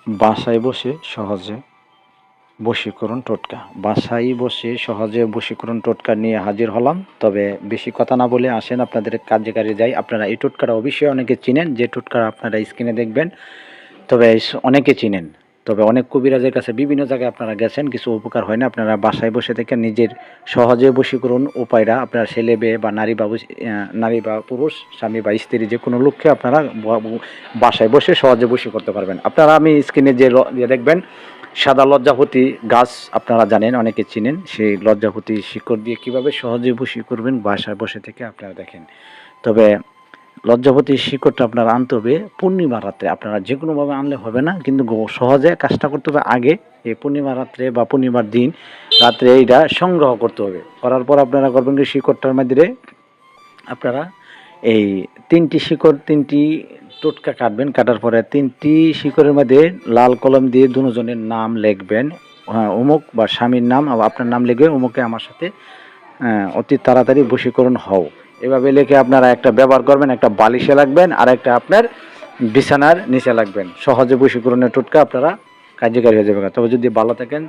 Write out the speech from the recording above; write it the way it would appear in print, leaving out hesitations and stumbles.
বাসায় বসে সহজে বশীকরণ টোটকা। বাসায় বসে সহজে বশীকরণ টোটকা নিয়ে হাজির হলাম। তবে বেশি কথা না বলে আসেন আপনাদের কার্যকারী যাই। আপনারা এই টোটকাটা অবশ্যই অনেকে চিনেন, যে টোটকা আপনারা স্ক্রিনে দেখবেন। তবে অনেকে চিনেন, তবে অনেক কবিরাজের কাছে বিভিন্ন জায়গায় আপনারা গেছেন, কিছু উপকার হয় না। আপনারা বাসায় বসে থেকে নিজের সহজে বশীকরণ উপায়টা আপনার ছেলে মেয়ে বা নারী বা পুরুষ, স্বামী বা স্ত্রী যে কোনো লোককে আপনারা বাসায় বসে সহজে বশী করতে পারবেন। আপনারা আমি স্ক্রিনে যে দেখবেন সাদা লজ্জাপতি গাছ, আপনারা জানেন, অনেকে চিনেন। সেই লজ্জাপতি শিকড় দিয়ে কীভাবে সহজে বশী করবেন বাসায় বসে থেকে আপনারা দেখেন। তবে লজ্জাপতির শিকড়টা আপনারা আনতে হবে পূর্ণিমা রাত্রে। আপনারা যে কোনোভাবে আনলে হবে না, কিন্তু সহজে কাজটা করতে হবে আগে এই পূর্ণিমা রাত্রে বা পূর্ণিমার দিন রাত্রে এইটা সংগ্রহ করতে হবে। করার পর আপনারা করবেন কি, শিকড়টার মধ্যে আপনারা এই তিনটি টোটকা কাটবেন। কাটার পরে 3টি শিকড়ের মধ্যে লাল কলম দিয়ে দুজনের নাম লিখবেন। অমুক বা স্বামীর নাম আপনার নাম লিখবেন, অমুকে আমার সাথে অতি তাড়াতাড়ি বশীকরণ হও। এভাবে লিখে আপনারা একটা ব্যবহার করবেন, একটা বালিশে লাগবেন আর একটা আপনার বিছানার নিচে লাগবেন। সহজে বশীকরণের টোটকা আপনারা কার্যকারী হয়ে যাবে। তবে যদি ভালো থাকেন,